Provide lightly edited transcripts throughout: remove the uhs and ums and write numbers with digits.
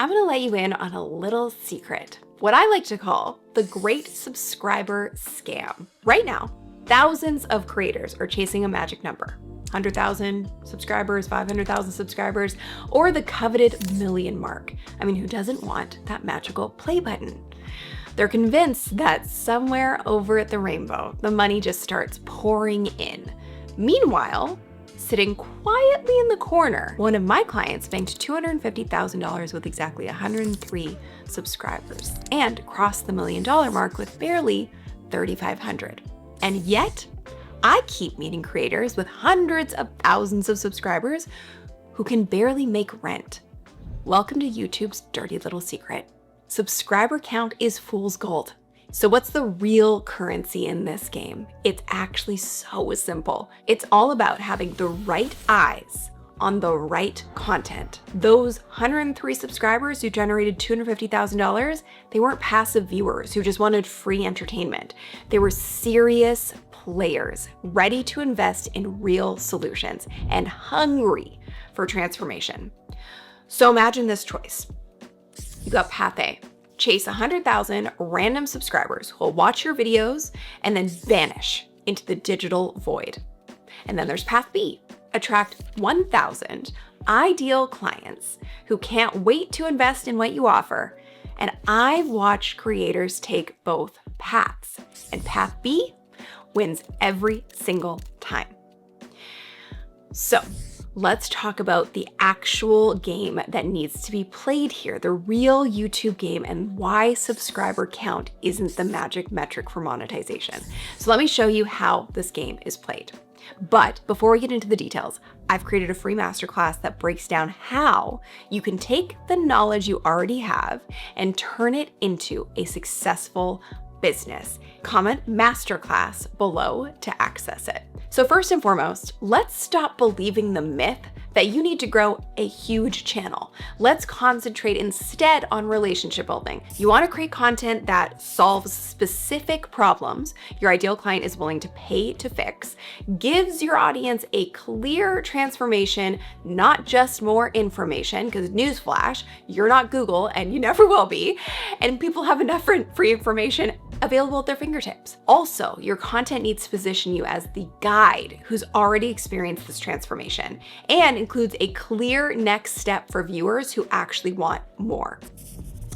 I'm gonna let you in on a little secret, what I like to call the great subscriber scam. Right now, thousands of creators are chasing a magic number. 100,000 subscribers, 500,000 subscribers, or the coveted million mark. I mean, who doesn't want that magical play button? They're convinced that somewhere over at the rainbow, the money just starts pouring in. Meanwhile, sitting quietly in the corner, one of my clients banked $250,000 with exactly 103 subscribers and crossed the $1 million mark with barely 3,500. And yet, I keep meeting creators with hundreds of thousands of subscribers who can barely make rent. Welcome to YouTube's dirty little secret. Subscriber count is fool's gold. So what's the real currency in this game? It's actually so simple. It's all about having the right eyes on the right content. Those 103 subscribers who generated $250,000, they weren't passive viewers who just wanted free entertainment. They were serious players ready to invest in real solutions and hungry for transformation. So imagine this choice. You got path A. Chase 100,000 random subscribers who will watch your videos and then vanish into the digital void. And then there's path B. Attract 1,000 ideal clients who can't wait to invest in what you offer. And I've watched creators take both paths, and path B wins every single time. So let's talk about the actual game that needs to be played here, the real YouTube game, and why subscriber count isn't the magic metric for monetization. So let me show you how this game is played. But before we get into the details, I've created a free masterclass that breaks down how you can take the knowledge you already have and turn it into a successful business. Comment masterclass below to access it. So first and foremost, let's stop believing the myth that you need to grow a huge channel. Let's concentrate instead on relationship building. You want to create content that solves specific problems your ideal client is willing to pay to fix, gives your audience a clear transformation, not just more information, because newsflash, you're not Google and you never will be, and people have enough free information available at their fingertips. Also, your content needs to position you as the guide who's already experienced this transformation and includes a clear next step for viewers who actually want more.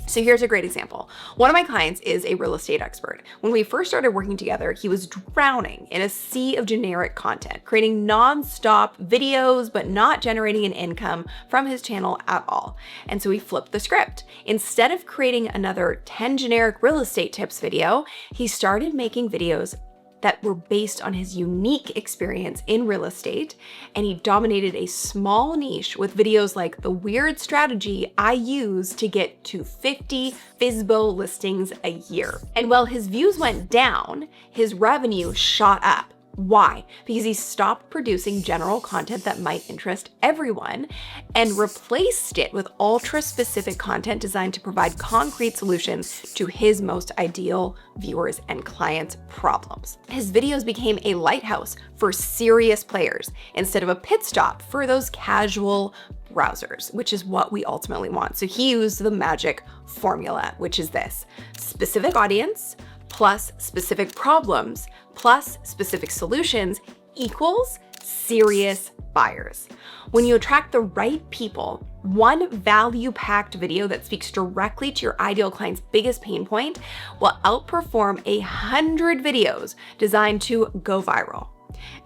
So here's a great example. One of my clients is a real estate expert. When we first started working together, he was drowning in a sea of generic content, creating non-stop videos, but not generating an income from his channel at all. And so we flipped the script. Instead of creating another 10 generic real estate tips video, he started making videos that were based on his unique experience in real estate, and he dominated a small niche with videos like the weird strategy I use to get to 50 FSBO listings a year. And while his views went down, his revenue shot up. Why? Because he stopped producing general content that might interest everyone and replaced it with ultra-specific content designed to provide concrete solutions to his most ideal viewers and clients' problems. His videos became a lighthouse for serious players instead of a pit stop for those casual browsers, which is what we ultimately want. So he used the magic formula, which is this: specific audience plus specific problems plus specific solutions equals serious buyers. When you attract the right people, one value-packed video that speaks directly to your ideal client's biggest pain point will outperform 100 videos designed to go viral.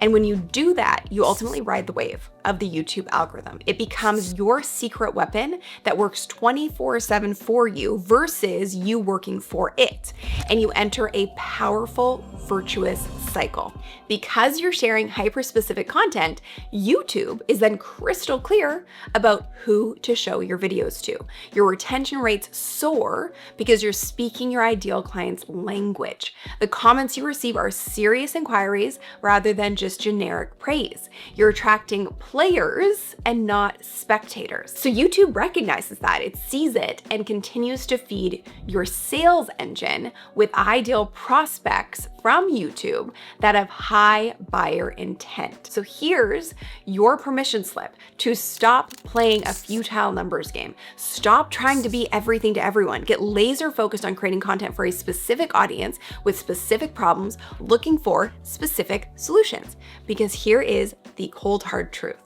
And when you do that, you ultimately ride the wave of the YouTube algorithm. It becomes your secret weapon that works 24/7 for you versus you working for it. And you enter a powerful, virtuous cycle. Because you're sharing hyper-specific content, YouTube is then crystal clear about who to show your videos to. Your retention rates soar because you're speaking your ideal client's language. The comments you receive are serious inquiries rather than just generic praise. You're attracting players and not spectators. So YouTube recognizes that, it sees it, and continues to feed your sales engine with ideal prospects from YouTube that have high buyer intent. So here's your permission slip to stop playing a futile numbers game. Stop trying to be everything to everyone. Get laser focused on creating content for a specific audience with specific problems, looking for specific solutions. Because here is the cold hard truth.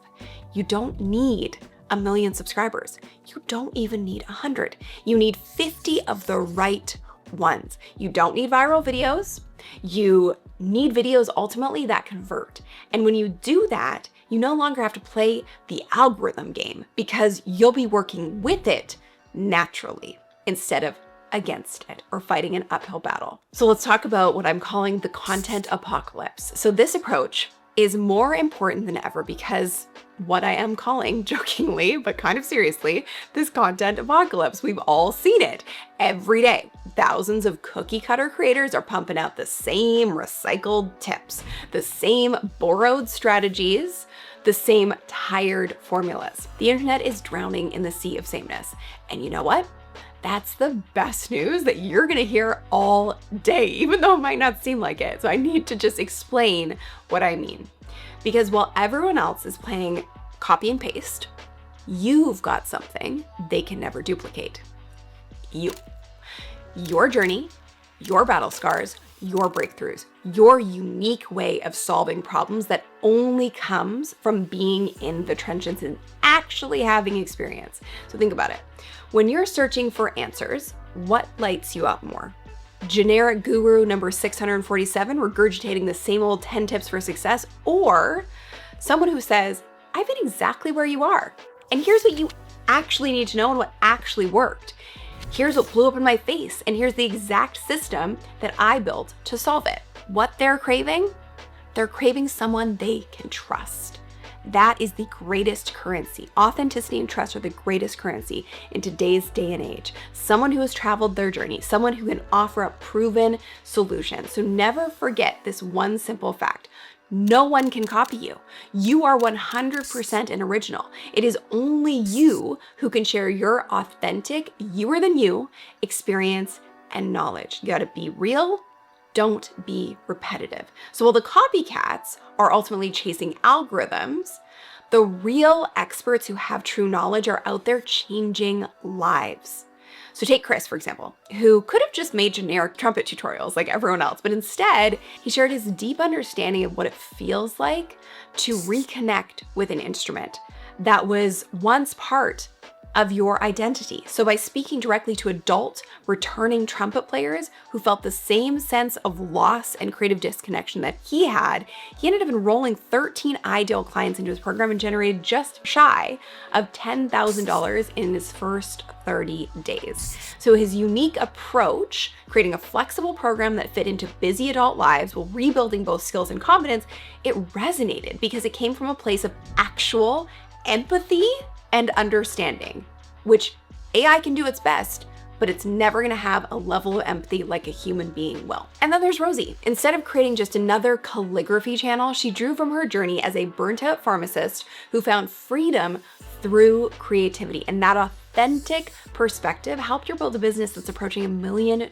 You don't need 1 million subscribers. You don't even need 100. You need 50 of the right ones. You don't need viral videos. You need videos ultimately that convert. And when you do that, you no longer have to play the algorithm game because you'll be working with it naturally instead of against it or fighting an uphill battle. So let's talk about what I'm calling the content apocalypse. So this approach is more important than ever because what I am calling, jokingly, but kind of seriously, this content apocalypse. We've all seen it every day. Thousands of cookie cutter creators are pumping out the same recycled tips, the same borrowed strategies, the same tired formulas. The internet is drowning in the sea of sameness. And you know what? That's the best news that you're gonna hear all day, even though it might not seem like it. So I need to just explain what I mean. Because while everyone else is playing copy and paste, you've got something they can never duplicate. You. Your journey, your battle scars, your breakthroughs, your unique way of solving problems that only comes from being in the trenches and actually having experience. So think about it. When you're searching for answers, what lights you up more? Generic guru number 647 regurgitating the same old 10 tips for success, or someone who says, I've been exactly where you are, and here's what you actually need to know and what actually worked. Here's what blew up in my face, and here's the exact system that I built to solve it. What they're craving someone they can trust. That is the greatest currency. Authenticity and trust are the greatest currency in today's day and age. Someone who has traveled their journey, someone who can offer up proven solutions. So never forget this one simple fact. No one can copy you. You are 100% an original. It is only you who can share your authentic, youer than you experience and knowledge. You gotta be real. Don't be repetitive. So while the copycats are ultimately chasing algorithms, the real experts who have true knowledge are out there changing lives. So take Chris, for example, who could have just made generic trumpet tutorials like everyone else, but instead he shared his deep understanding of what it feels like to reconnect with an instrument that was once part of your identity. So by speaking directly to adult returning trumpet players who felt the same sense of loss and creative disconnection that he had, he ended up enrolling 13 ideal clients into his program and generated just shy of $10,000 in his first 30 days. So his unique approach, creating a flexible program that fit into busy adult lives while rebuilding both skills and confidence, it resonated because it came from a place of actual empathy and understanding, which AI can do its best, but it's never gonna have a level of empathy like a human being will. And then there's Rosie. Instead of creating just another calligraphy channel, she drew from her journey as a burnt out pharmacist who found freedom through creativity. And that authentic perspective helped her build a business that's approaching $1 million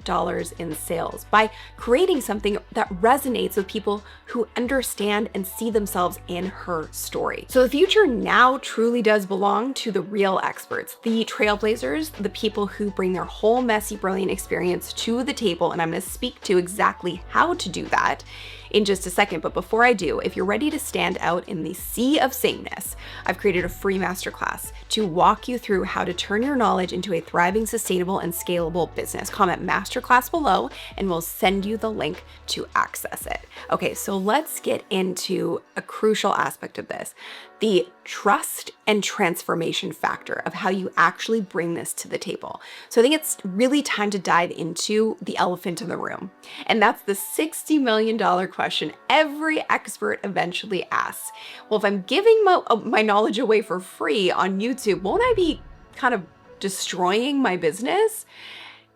in sales by creating something that resonates with people who understand and see themselves in her story. So the future now truly does belong to the real experts, the trailblazers, the people who bring their whole messy, brilliant experience to the table. And I'm going to speak to exactly how to do that in just a second. But before I do, if you're ready to stand out in the sea of sameness, I've created a free masterclass to walk you through how to turn your knowledge into a thriving, sustainable, and scalable business. Comment masterclass below and we'll send you the link to access it. Okay, so let's get into a crucial aspect of this, the trust and transformation factor of how you actually bring this to the table. So I think it's really time to dive into the elephant in the room. And that's the $60 million question every expert eventually asks. Well, if I'm giving my knowledge away for free on YouTube, won't I be kind of destroying my business?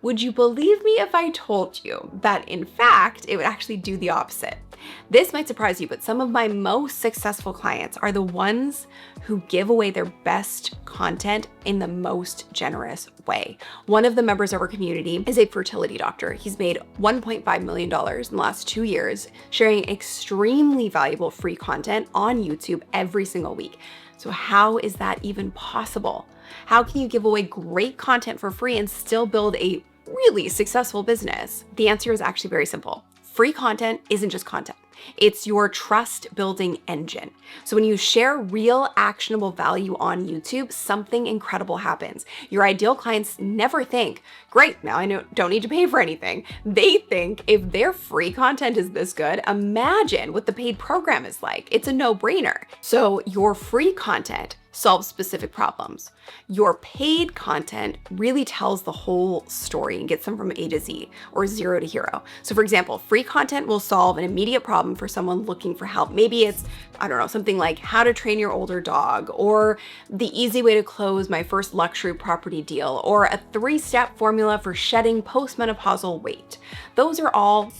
Would you believe me if I told you that, in fact, it would actually do the opposite? This might surprise you, but some of my most successful clients are the ones who give away their best content in the most generous way. One of the members of our community is a fertility doctor. He's made $1.5 million in the last 2 years, sharing extremely valuable free content on YouTube every single week. So how is that even possible? How can you give away great content for free and still build a really successful business? The answer is actually very simple. Free content isn't just content. It's your trust building engine. So when you share real actionable value on YouTube, something incredible happens. Your ideal clients never think, great, now I don't need to pay for anything. They think, if their free content is this good, imagine what the paid program is like. It's a no-brainer. So your free content solves specific problems. Your paid content really tells the whole story and gets them from A to Z, or 0 to hero. So for example, free content will solve an immediate problem for someone looking for help. Maybe it's, I don't know, something like how to train your older dog, or the easy way to close my first luxury property deal, or a 3-step formula for shedding postmenopausal weight. Those are all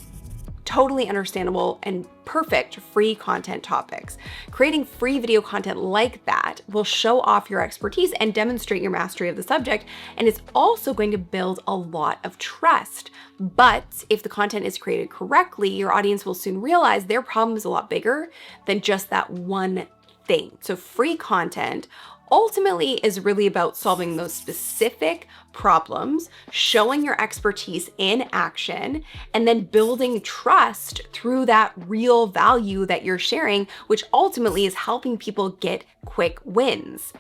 totally understandable and perfect free content topics. Creating free video content like that will show off your expertise and demonstrate your mastery of the subject, and it's also going to build a lot of trust. But if the content is created correctly, your audience will soon realize their problem is a lot bigger than just that one thing. So free content ultimately is really about solving those specific problems, showing your expertise in action, and then building trust through that real value that you're sharing, which ultimately is helping people get quick wins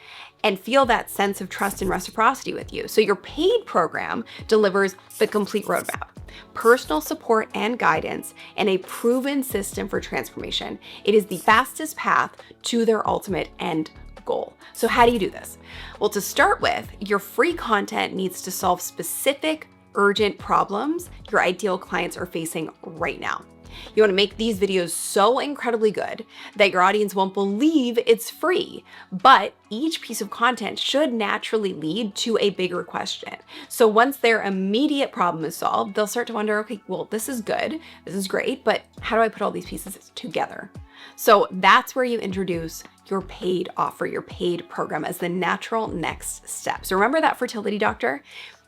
and feel that sense of trust and reciprocity with you. So your paid program delivers the complete roadmap, personal support and guidance, and a proven system for transformation. It is the fastest path to their ultimate end goal. So how do you do this? Well, to start with, your free content needs to solve specific, urgent problems your ideal clients are facing right now. You want to make these videos so incredibly good that your audience won't believe it's free, but each piece of content should naturally lead to a bigger question. So once their immediate problem is solved, they'll start to wonder, okay, well, this is good, this is great, but how do I put all these pieces together? So that's where you introduce your paid offer, your paid program as the natural next step. So remember that fertility doctor?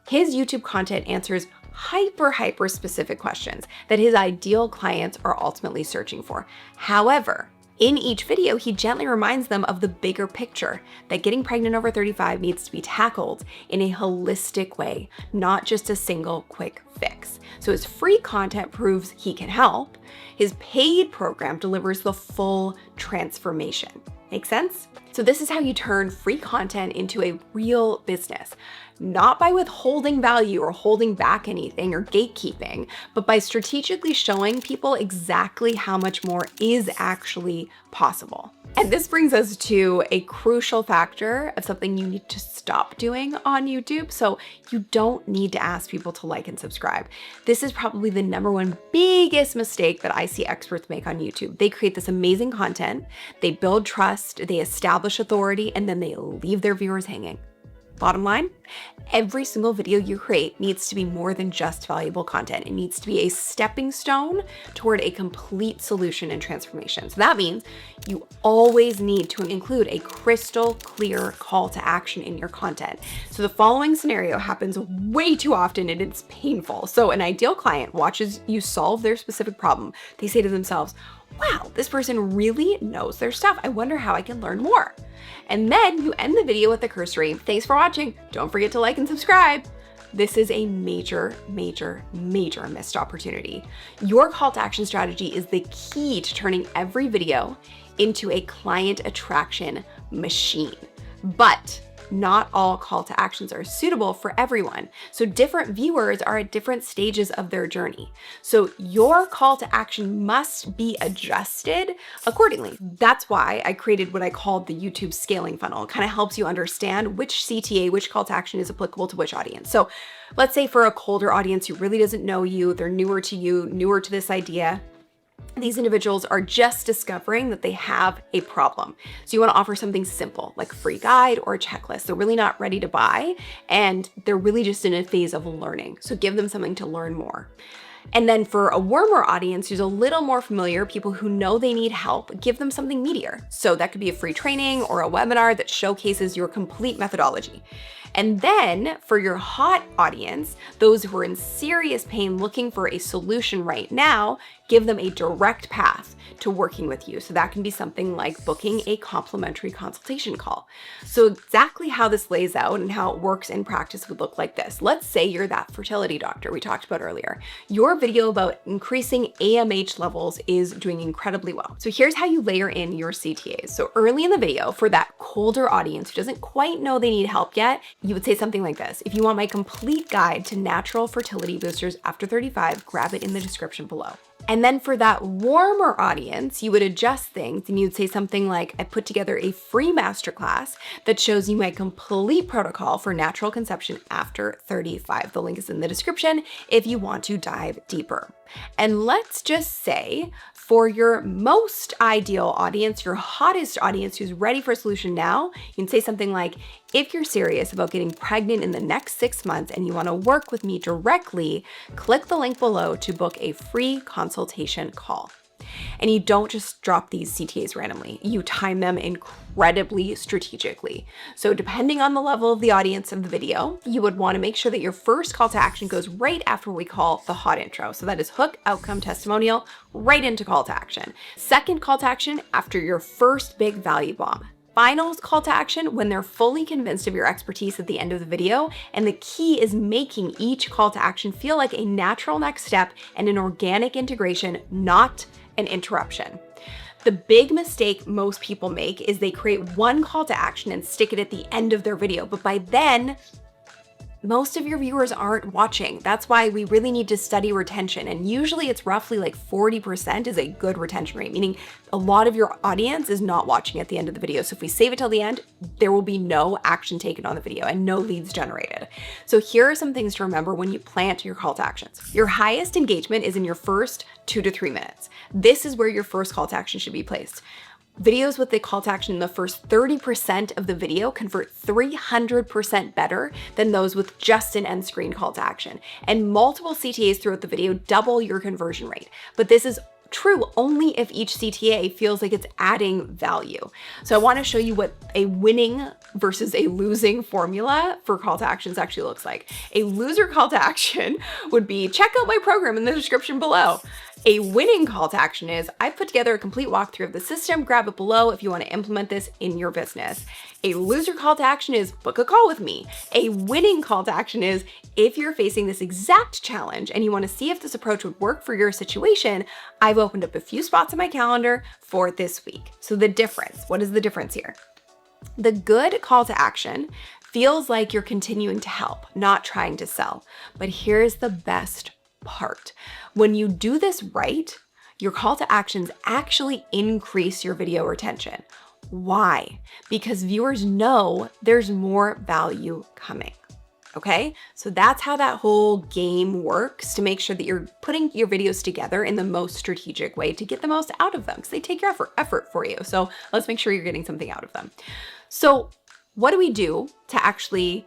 His YouTube content answers hyper specific questions that his ideal clients are ultimately searching for. However, in each video, he gently reminds them of the bigger picture, that getting pregnant over 35 needs to be tackled in a holistic way, not just a single quick fix. So his free content proves he can help. His paid program delivers the full transformation. Make sense? So this is how you turn free content into a real business, not by withholding value or holding back anything or gatekeeping, but by strategically showing people exactly how much more is actually possible. And this brings us to a crucial factor of something you need to stop doing on YouTube. So you don't need to ask people to like and subscribe. This is probably the #1 biggest mistake that I see experts make on YouTube. They create this amazing content, they build trust, they establish authority, and then they leave their viewers hanging. Bottom line, every single video you create needs to be more than just valuable content. It needs to be a stepping stone toward a complete solution and transformation. So that means you always need to include a crystal clear call to action in your content. So the following scenario happens way too often and it's painful. So an ideal client watches you solve their specific problem. They say to themselves, wow, this person really knows their stuff. I wonder how I can learn more. And then you end the video with a cursory, thanks for watching. Don't forget to like and subscribe. This is a major missed opportunity. Your call to action strategy is the key to turning every video into a client attraction machine. But not all call to actions are suitable for everyone. So different viewers are at different stages of their journey. So your call to action must be adjusted accordingly. That's why I created what I called the YouTube scaling funnel. It kind of helps you understand which CTA, which call to action is applicable to which audience. So let's say for a colder audience who really doesn't know you, they're newer to you, newer to this idea, These individuals are just discovering that they have a problem. So you want to offer something simple, like a free guide or a checklist. They're really not ready to buy, and they're really just in a phase of learning. So give them something to learn more. And then for a warmer audience who's a little more familiar, people who know they need help, give them something meatier. So that could be a free training or a webinar that showcases your complete methodology. And then for your hot audience, those who are in serious pain looking for a solution right now, give them a direct path to working with you. So that can be something like booking a complimentary consultation call. So exactly how this lays out and how it works in practice would look like this. Let's say you're that fertility doctor we talked about earlier. Your video about increasing AMH levels is doing incredibly well. So here's how you layer in your CTAs. So early in the video, for that colder audience who doesn't quite know they need help yet, you would say something like this: if you want my complete guide to natural fertility boosters after 35, grab it in the description below. And then for that warmer audience, you would adjust things and you'd say something like, I put together a free masterclass that shows you my complete protocol for natural conception after 35. The link is in the description if you want to dive deeper. And let's just say for your most ideal audience, your hottest audience who's ready for a solution now, you can say something like, if you're serious about getting pregnant in the next 6 months and you want to work with me directly, click the link below to book a free consultation call. And you don't just drop these CTAs randomly. You time them incredibly strategically. So depending on the level of the audience of the video, you would want to make sure that your first call to action goes right after what we call the hot intro. So that is hook, outcome, testimonial, right into call to action. Second call to action after your first big value bomb. Final call to action when they're fully convinced of your expertise at the end of the video. And the key is making each call to action feel like a natural next step and an organic integration, not an interruption. The big mistake most people make is they create one call to action and stick it at the end of their video. But by then, most of your viewers aren't watching. That's why we really need to study retention. And usually it's roughly like 40% is a good retention rate, meaning a lot of your audience is not watching at the end of the video. So if we save it till the end, there will be no action taken on the video and no leads generated. So here are some things to remember when you plant your call to actions. Your highest engagement is in your first 2 to 3 minutes. This is where your first call to action should be placed. Videos with the call to action in the first 30% of the video convert 300% better than those with just an end screen call to action. And multiple CTAs throughout the video double your conversion rate. But this is true only if each CTA feels like it's adding value. So I want to show you what a winning versus a losing formula for call to actions actually looks like. A loser call to action would be check out my program in the description below. A winning call to action is I've put together a complete walkthrough of the system, grab it below if you want to implement this in your business. A loser call to action is book a call with me. A winning call to action is if you're facing this exact challenge and you want to see if this approach would work for your situation, I've opened up a few spots in my calendar for this week. So the difference, what is the difference here? The good call to action feels like you're continuing to help, not trying to sell. But here's the best part. When you do this right, your call to actions actually increase your video retention. Why? Because viewers know there's more value coming. Okay, so that's how that whole game works to make sure that you're putting your videos together in the most strategic way to get the most out of them, because they take your effort for you. So let's make sure you're getting something out of them. So what do we do to actually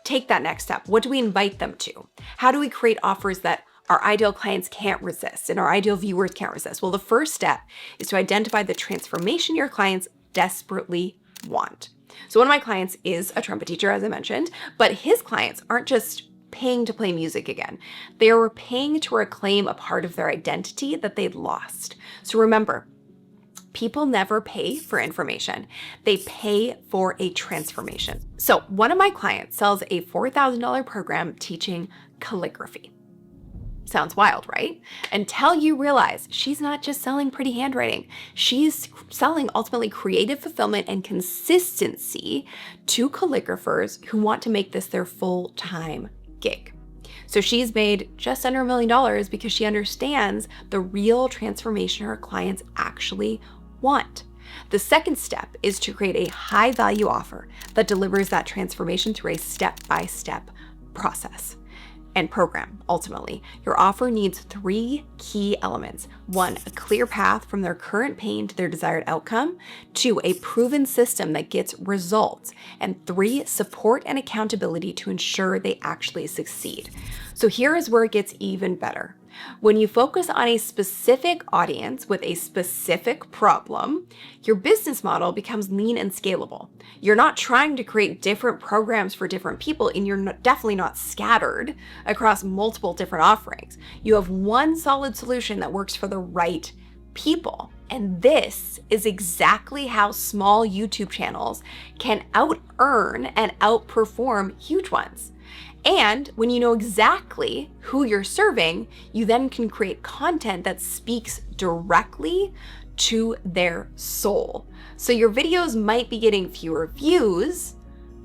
take that next step? What do we invite them to? How do we create offers that our ideal clients can't resist and our ideal viewers can't resist? Well, the first step is to identify the transformation your clients desperately want. So one of my clients is a trumpet teacher, as I mentioned, but his clients aren't just paying to play music again. They were paying to reclaim a part of their identity that they'd lost. So remember, people never pay for information. They pay for a transformation. So one of my clients sells a $4,000 program teaching calligraphy. Sounds wild, right? Until you realize she's not just selling pretty handwriting. She's selling ultimately creative fulfillment and consistency to calligraphers who want to make this their full-time gig. So she's made just under $1 million because she understands the real transformation her clients actually want. The second step is to create a high-value offer that delivers that transformation through a step-by-step process. and program. Ultimately, your offer needs 3 key elements. 1, a clear path from their current pain to their desired outcome. 2, a proven system that gets results. And 3, support and accountability to ensure they actually succeed. So here is where it gets even better. When you focus on a specific audience with a specific problem, your business model becomes lean and scalable. You're not trying to create different programs for different people, and you're definitely not scattered across multiple different offerings. You have one solid solution that works for the right people. And this is exactly how small YouTube channels can out-earn and outperform huge ones. And when you know exactly who you're serving, you then can create content that speaks directly to their soul. So your videos might be getting fewer views,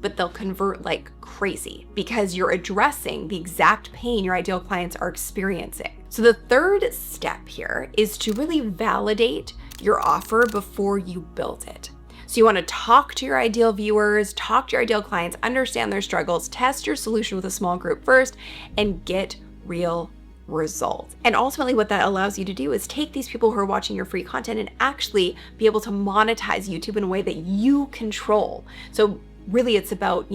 but they'll convert like crazy because you're addressing the exact pain your ideal clients are experiencing. So the third step here is to really validate your offer before you build it. So you want to talk to your ideal viewers, talk to your ideal clients, understand their struggles, test your solution with a small group first, and get real results. And ultimately what that allows you to do is take these people who are watching your free content and actually be able to monetize YouTube in a way that you control. So really it's about,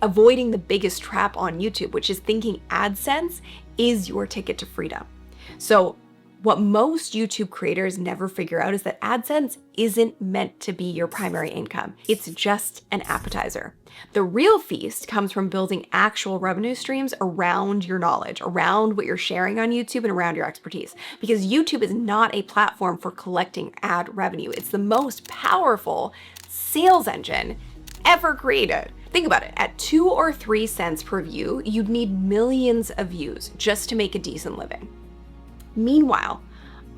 avoiding the biggest trap on YouTube, which is thinking AdSense is your ticket to freedom. So what most YouTube creators never figure out is that AdSense isn't meant to be your primary income. It's just an appetizer. The real feast comes from building actual revenue streams around your knowledge, around what you're sharing on YouTube and around your expertise. Because YouTube is not a platform for collecting ad revenue. It's the most powerful sales engine ever created. Think about it, at 2 or 3 cents per view, you'd need millions of views just to make a decent living. Meanwhile,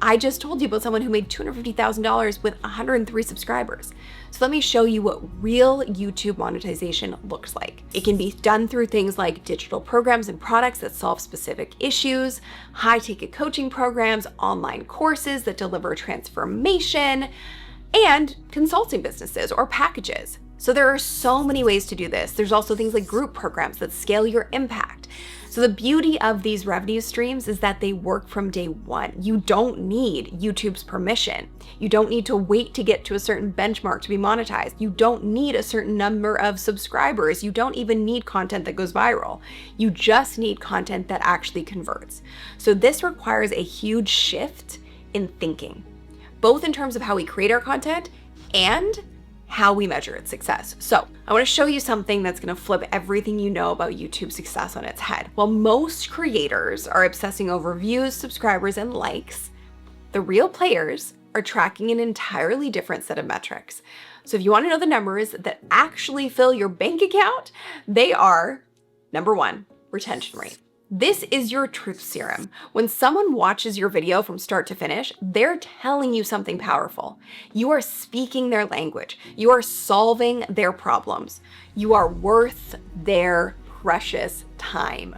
I just told you about someone who made $250,000 with 103 subscribers. So let me show you what real YouTube monetization looks like. It can be done through things like digital programs and products that solve specific issues, high-ticket coaching programs, online courses that deliver transformation, and consulting businesses or packages. So there are so many ways to do this. There's also things like group programs that scale your impact. So the beauty of these revenue streams is that they work from day one. You don't need YouTube's permission. You don't need to wait to get to a certain benchmark to be monetized. You don't need a certain number of subscribers. You don't even need content that goes viral. You just need content that actually converts. So this requires a huge shift in thinking, both in terms of how we create our content and how we measure its success. So I want to show you something that's going to flip everything you know about YouTube success on its head. While most creators are obsessing over views, subscribers, and likes, the real players are tracking an entirely different set of metrics. So if you want to know the numbers that actually fill your bank account, they are, number 1, retention rate. This is your truth serum. When someone watches your video from start to finish, they're telling you something powerful. You are speaking their language. You are solving their problems. You are worth their precious time.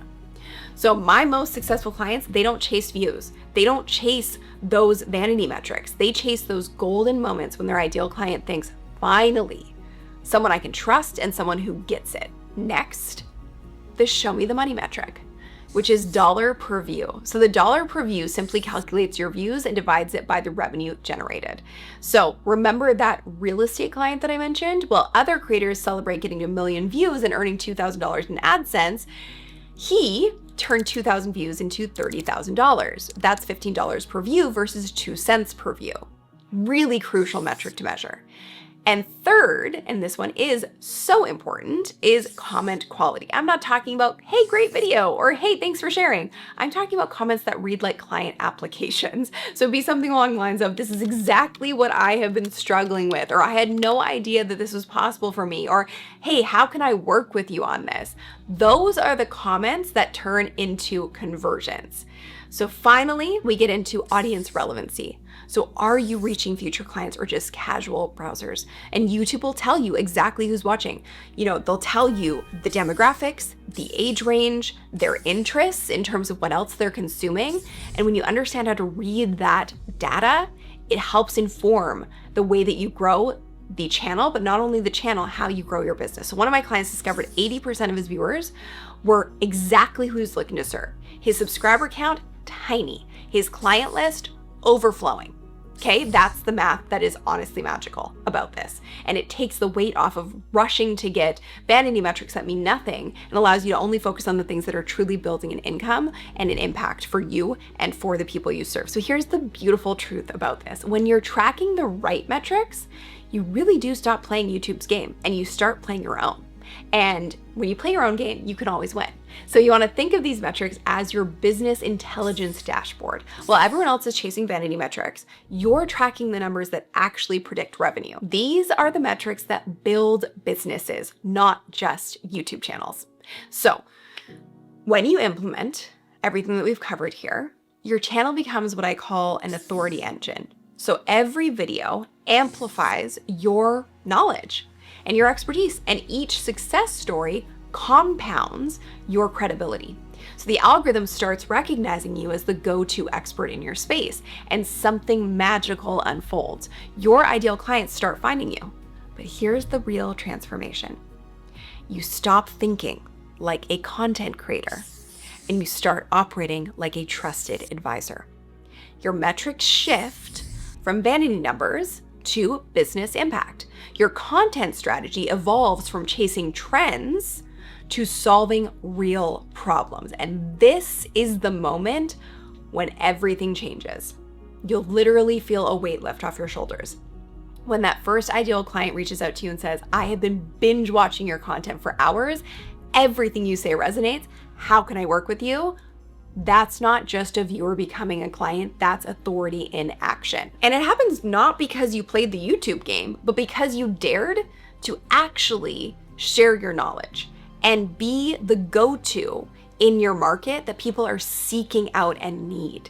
So my most successful clients, they don't chase views. They don't chase those vanity metrics. They chase those golden moments when their ideal client thinks, finally, someone I can trust and someone who gets it. Next, the show me the money metric, which is dollar per view. So the dollar per view simply calculates your views and divides it by the revenue generated. So remember that real estate client that I mentioned? Well, other creators celebrate getting 1 million views and earning $2,000 in AdSense. He turned 2,000 views into $30,000. That's $15 per view versus 2 cents per view. Really crucial metric to measure. And third, and this one is so important, is comment quality. I'm not talking about, hey, great video, or hey, thanks for sharing. I'm talking about comments that read like client applications. So it'd be something along the lines of, this is exactly what I have been struggling with, or I had no idea that this was possible for me, or hey, how can I work with you on this? Those are the comments that turn into conversions. So finally, we get into audience relevancy. So are you reaching future clients or just casual browsers? And YouTube will tell you exactly who's watching. They'll tell you the demographics, the age range, their interests in terms of what else they're consuming. And when you understand how to read that data, it helps inform the way that you grow the channel, but not only the channel, how you grow your business. So one of my clients discovered 80% of his viewers We're exactly who he's looking to serve. His subscriber count, tiny. His client list, overflowing. Okay, that's the math that is honestly magical about this. And it takes the weight off of rushing to get vanity metrics that mean nothing and allows you to only focus on the things that are truly building an income and an impact for you and for the people you serve. So here's the beautiful truth about this. When you're tracking the right metrics, you really do stop playing YouTube's game and you start playing your own. And when you play your own game, you can always win. So you want to think of these metrics as your business intelligence dashboard. While everyone else is chasing vanity metrics, you're tracking the numbers that actually predict revenue. These are the metrics that build businesses, not just YouTube channels. So when you implement everything that we've covered here, your channel becomes what I call an authority engine. So every video amplifies your knowledge and your expertise, and each success story compounds your credibility. So the algorithm starts recognizing you as the go-to expert in your space, and something magical unfolds. Your ideal clients start finding you. But here's the real transformation. You stop thinking like a content creator, and you start operating like a trusted advisor. Your metrics shift from vanity numbers to business impact. Your content strategy evolves from chasing trends to solving real problems. And this is the moment when everything changes. You'll literally feel a weight lift off your shoulders. When that first ideal client reaches out to you and says, I have been binge watching your content for hours, everything you say resonates, how can I work with you? That's not just a viewer becoming a client, that's authority in action. And it happens not because you played the YouTube game, but because you dared to actually share your knowledge and be the go-to in your market that people are seeking out and need.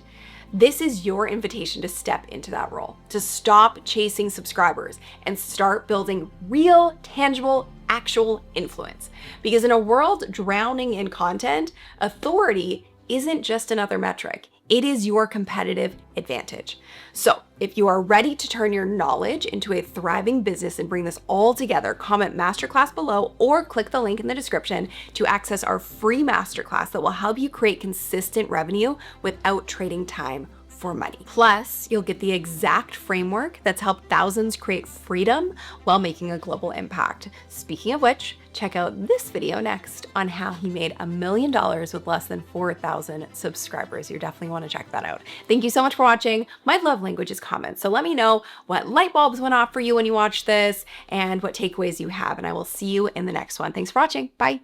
This is your invitation to step into that role, to stop chasing subscribers and start building real, tangible, actual influence. Because in a world drowning in content, authority isn't just another metric. It is your competitive advantage. So if you are ready to turn your knowledge into a thriving business and bring this all together, comment masterclass below or click the link in the description to access our free masterclass that will help you create consistent revenue without trading time for money. Plus, you'll get the exact framework that's helped thousands create freedom while making a global impact. Speaking of which, check out this video next on how he made $1 million with less than 4,000 subscribers. You definitely want to check that out. Thank you so much for watching. My love language is comments. So let me know what light bulbs went off for you when you watched this and what takeaways you have. And I will see you in the next one. Thanks for watching. Bye.